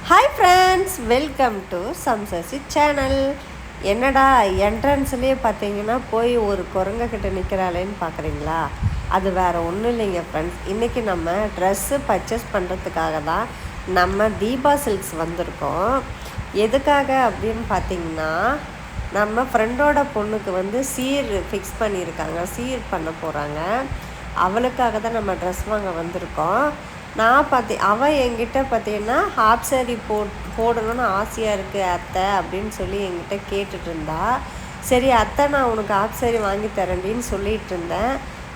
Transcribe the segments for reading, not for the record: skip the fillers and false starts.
Hi friends, welcome to சம்சசி channel. என்னடா என்ட்ரன்ஸ்லேயே பார்த்தீங்கன்னா போய் ஒரு குரங்கக்கிட்ட நிற்கிறாளேன்னு பார்க்குறீங்களா? அது வேறு ஒன்றும் இல்லைங்க ஃப்ரெண்ட்ஸ். இன்றைக்கி நம்ம ட்ரெஸ்ஸு பர்ச்சேஸ் பண்ணுறதுக்காக தான் நம்ம தீபா சில்க்ஸ் வந்திருக்கோம். எதுக்காக அப்படின்னு பார்த்தீங்கன்னா, நம்ம ஃப்ரெண்டோட பொண்ணுக்கு வந்து சீர் ஃபிக்ஸ் பண்ணியிருக்காங்க, சீர் பண்ண போகிறாங்க. அவளுக்காக தான் நம்ம ட்ரெஸ் வாங்க வந்திருக்கோம். அவள் என்கிட்ட பார்த்தீங்கன்னா ஹாஃப் சாரி போடணும்னு ஆசையாக இருக்குது அத்தை அப்படின்னு சொல்லி என்கிட்ட கேட்டுட்டு இருந்தா. சரி அத்தை, நான் உனக்கு ஹாஃப் சாரி வாங்கி தரேன்டின்னு சொல்லிகிட்டு இருந்தேன்.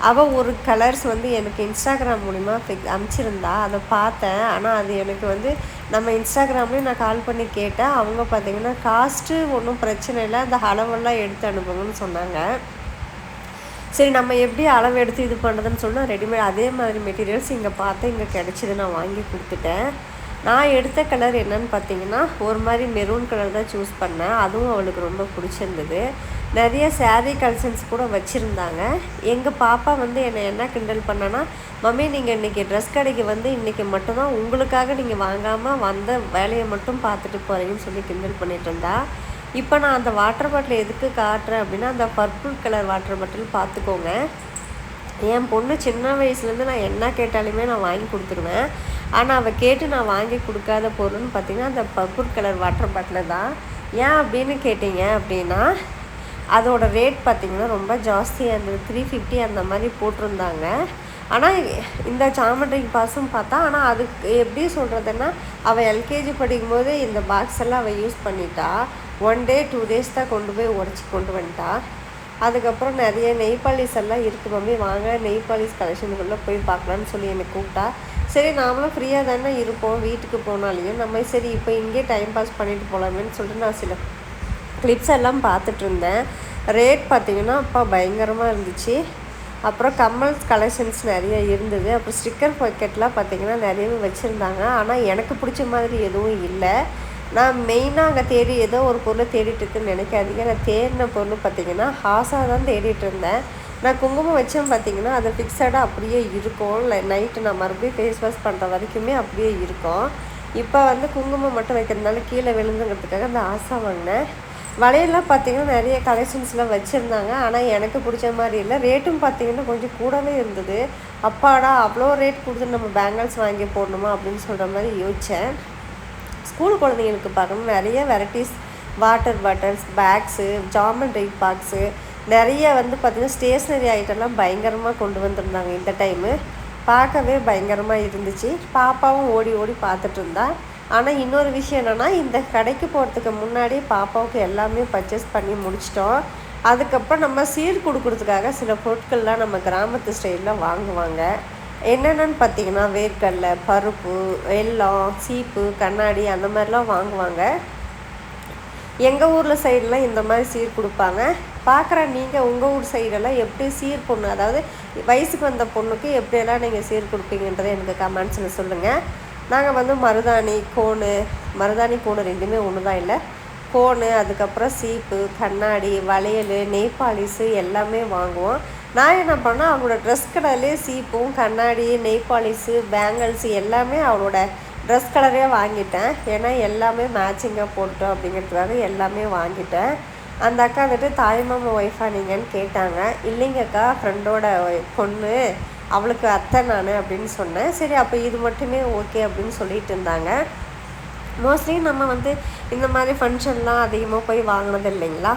அவள் ஒரு கலர்ஸ் வந்து எனக்கு இன்ஸ்டாகிராம் மூலிமா அனுப்பிச்சிருந்தா, அதை பார்த்தேன். ஆனால் அது எனக்கு வந்து நம்ம இன்ஸ்டாகிராம்லேயும் நான் கால் பண்ணி கேட்டேன். அவங்க பார்த்தீங்கன்னா காஸ்ட்டு ஒன்றும் பிரச்சனை இல்லை, அந்த அளவெல்லாம் எடுத்து அனுப்புங்கன்னு சொன்னாங்க. சரி, நம்ம எப்படி அளவு எடுத்து இது பண்ணுறதுன்னு சொன்னால் ரெடிமேட் அதே மாதிரி மெட்டீரியல்ஸ் இங்கே பார்த்து இங்கே கிடச்சிது. நான் வாங்கி கொடுத்துட்டேன். நான் எடுத்த கலர் என்னன்னு பார்த்தீங்கன்னா ஒரு மாதிரி மெரூன் கலர் தான் சூஸ் பண்ணேன். அதுவும் அவளுக்கு ரொம்ப பிடிச்சிருந்தது. நிறைய சாரீ கலெக்ஷன்ஸ் கூட வச்சுருந்தாங்க. எங்கள் பாப்பா வந்து என்னை என்ன கிண்டல் பண்ணேன்னா, மம்மி நீங்கள் இன்றைக்கி ட்ரெஸ் கடைக்கு வந்து இன்றைக்கி மட்டும்தான் உங்களுக்காக நீங்கள் வாங்காமல் வந்த வேலையை மட்டும் பார்த்துட்டு போகிறீங்கன்னு சொல்லி கிண்டல் பண்ணிகிட்டு இருந்தா. இப்போ நான் அந்த வாட்டர் பாட்டில் எதுக்கு காட்டுறேன் அப்படின்னா, அந்த பர்பிள் கலர் வாட்டர் பாட்டில் பார்த்துக்கோங்க. என் பொண்ணு சின்ன வயசுலேருந்து நான் என்ன கேட்டாலுமே நான் வாங்கி கொடுத்துருவேன். ஆனால் அவள் கேட்டு நான் வாங்கி கொடுக்காத பொருள்னு பார்த்திங்கன்னா அந்த பர்பிள் கலர் வாட்டர் பாட்டில் தான். ஏன் அப்படின்னு கேட்டிங்க அப்படின்னா, அதோட ரேட் பார்த்திங்கன்னா ரொம்ப ஜாஸ்தியாக இருந்தது. 350 அந்த மாதிரி போட்டிருந்தாங்க. ஆனால் இந்த சாமண்ட்ரி பாக்ஸும் பார்த்தா, ஆனால் அதுக்கு எப்படி சொல்கிறதுன்னா, அவள் எல்கேஜி படிக்கும்போது இந்த பாக்ஸ் எல்லாம் அவள் யூஸ் பண்ணிட்டா. 1 day 2 days தான் கொண்டு போய் உடச்சி கொண்டு வந்துட்டா. அதுக்கப்புறம் நிறைய நெய் பாலிஷ் எல்லாம் இருக்குது மம்மி, வாங்க நெய் பாலிஷ் கலெக்ஷனுக்குள்ளே போய் பார்க்கலான்னு சொல்லி என்னை கூப்பிட்டா. சரி, நாமளும் ஃப்ரீயாக தானே இருப்போம், வீட்டுக்கு போனாலையும் நம்ம சரி இப்போ இங்கே டைம் பாஸ் பண்ணிட்டு போகலாமேன்னு சொல்லிட்டு நான் சில கிளிப்ஸ் எல்லாம் பார்த்துட்டு இருந்தேன். ரேட் பார்த்திங்கன்னா அப்போ பயங்கரமாக இருந்துச்சு. அப்புறம் கம்மல்ஸ் கலெக்ஷன்ஸ் நிறைய இருந்தது. அப்புறம் ஸ்டிக்கர் பாக்கெட்லாம் பார்த்திங்கன்னா நிறையவே வச்சுருந்தாங்க. ஆனால் எனக்கு பிடிச்ச மாதிரி எதுவும் இல்லை. நான் மெயினாக அங்கே தேடி ஏதோ ஒரு பொருளை தேடிட்டுருக்குன்னு நினைக்காதீங்க. நான் தேடின பொருள் பார்த்திங்கன்னா ஹாஸாக தான் தேடிட்டு இருந்தேன். நான் குங்குமம் வச்சேன் பார்த்திங்கன்னா அது ஃபிக்ஸடாக அப்படியே இருக்கும். நைட்டு நான் மறுபடியும் ஃபேஸ் வாஷ் பண்ணுற வரைக்குமே அப்படியே இருக்கும். இப்போ வந்து குங்குமம் மட்டும் வைக்கிறதுனால கீழே விழுந்துங்கிறதுக்காக அந்த ஆசை வாங்கினேன். வளையல்லாம் பார்த்திங்கன்னா நிறைய கலெக்ஷன்ஸ்லாம் வச்சுருந்தாங்க. ஆனால் எனக்கு பிடிச்ச மாதிரி இல்லை. ரேட்டும் பார்த்திங்கன்னா கொஞ்சம் கூடவே இருந்தது. அப்பாடா, அவ்வளோ ரேட் கொடுத்து நம்ம பேங்கிள்ஸ் வாங்கி போடணுமா அப்படின்னு சொல்கிற மாதிரி யோசித்தேன். ஸ்கூல் குழந்தைங்களுக்கு பார்க்கணும் நிறைய varieties water bottles, bags, geometry box நிறைய வந்து பார்த்திங்கன்னா ஸ்டேஷ்னரி ஐட்டம்லாம் பயங்கரமாக கொண்டு வந்திருந்தாங்க. இந்த டைமு பார்க்கவே பயங்கரமாக இருந்துச்சு. பாப்பாவும் ஓடி ஓடி பார்த்துட்டு இருந்தா. ஆனால் இன்னொரு விஷயம் என்னென்னா, இந்த கடைக்கு போகிறதுக்கு முன்னாடி பாப்பாவுக்கு எல்லாமே பர்ச்சேஸ் பண்ணி முடிச்சிட்டோம். அதுக்கப்புறம் நம்ம சீர் கொடுக்குறதுக்காக சில பொருட்கள்லாம் நம்ம கிராமத்து ஸ்டைலில் வாங்குவாங்க. என்னென்னு பார்த்திங்கன்னா வேர்க்கடலை, பருப்பு, வெல்லம், சீப்பு, கண்ணாடி அந்த மாதிரிலாம் வாங்குவாங்க. எங்கள் ஊரில் சைடெலாம் இந்த மாதிரி சீர் கொடுப்பாங்க. பார்க்குற நீங்கள் உங்கள் ஊர் சைடெல்லாம் எப்படி சீர் பொண்ணு, அதாவது வயசுக்கு வந்த பொண்ணுக்கு எப்படியெல்லாம் நீங்கள் சீர் கொடுப்பீங்கன்றதை எனக்கு கமெண்ட்ஸில் சொல்லுங்கள். நாங்கள் வந்து மருதாணி கோணு ரெண்டுமே ஒன்று தான் இல்லை, கோணு, அதுக்கப்புறம் சீப்பு, கண்ணாடி, வளையல், நெய் பாலிஷு எல்லாமே வாங்குவோம். நான் என்ன பண்ணேன், அவளோட ட்ரெஸ் கலர்லேயே சீப்பும், கண்ணாடி, நெய் பாலிஷு, பேங்கிள்ஸு எல்லாமே அவளோட ட்ரெஸ் கலரே வாங்கிட்டேன். ஏன்னா எல்லாமே மேட்சிங்காக போட்டோம் அப்படிங்கிறதுக்காக எல்லாமே வாங்கிட்டேன். அந்த அக்கா வந்துட்டு தாய்மாமா ஒய்ஃபா நீங்கன்னு கேட்டாங்க. இல்லைங்கக்கா, ஃப்ரெண்டோட பொண்ணு, அவளுக்கு அத்தை நான் அப்படின்னு சொன்னேன். சரி, அப்போ இது மட்டுமே ஓகே அப்படின்னு சொல்லிட்டு இருந்தாங்க. மோஸ்ட்லி நம்ம வந்து இந்த மாதிரி ஃபங்க்ஷன்லாம் அதிகமாக போய் வாங்கினது இல்லைங்களா,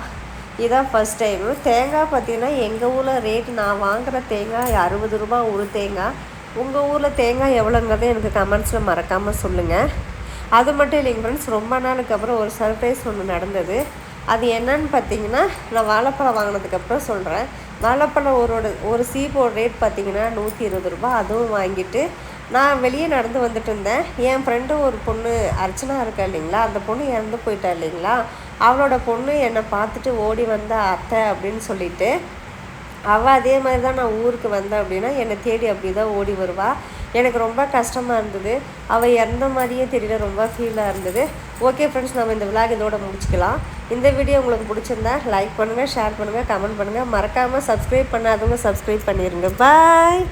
இதுதான் ஃபஸ்ட் டைமு. தேங்காய் பார்த்திங்கன்னா எங்கள் ஊரில் ரேட்டு, நான் வாங்குகிற தேங்காய் 60 ரூபா ஒரு தேங்காய். உங்கள் ஊரில் தேங்காய் எவ்வளோங்கிறத எனக்கு கமெண்ட்ஸில் மறக்காமல் சொல்லுங்கள். அது மட்டும் இல்லைங்க ஃப்ரெண்ட்ஸ், ரொம்ப நாளுக்கு அப்புறம் ஒரு சர்ப்ரைஸ் ஒன்று நடந்தது. அது என்னன்னு பார்த்தீங்கன்னா, நான் வாழைப்பழம் வாங்கினதுக்கப்புறம் சொல்கிறேன். வாழைப்பழம் ஒரு சீப்போட ரேட் பார்த்திங்கன்னா 120 ரூபா. அதுவும் வாங்கிட்டு நான் வெளியே நடந்து வந்துட்டு இருந்தேன். என் ஃப்ரெண்டு ஒரு பொண்ணு அர்ச்சனா இருக்கா இல்லைங்களா, அந்த பொண்ணு இறந்து போயிட்டா இல்லைங்களா, அவளோட பொண்ணு என்னை பார்த்துட்டு ஓடி வந்த அத்தை அப்படின்னு சொல்லிட்டு, அவள் அதே மாதிரி தான் நான் ஊருக்கு வந்தேன் அப்படின்னா என்னை தேடி அப்படி தான் ஓடி வருவாள். எனக்கு ரொம்ப கஷ்டமாக இருந்தது. அவள் இறந்த மாதிரியே தெரியல, ரொம்ப ஃபீலாக இருந்தது. ஓகே ஃப்ரெண்ட்ஸ், நம்ம இந்த விளாக் இதோட முடிச்சுக்கலாம். இந்த வீடியோ உங்களுக்கு பிடிச்சிருந்தா லைக் பண்ணுங்கள், ஷேர் பண்ணுங்கள், கமெண்ட் பண்ணுங்கள். மறக்காமல் சப்ஸ்கிரைப் பண்ணாதவங்க சப்ஸ்கிரைப் பண்ணிடுங்க. பாய்.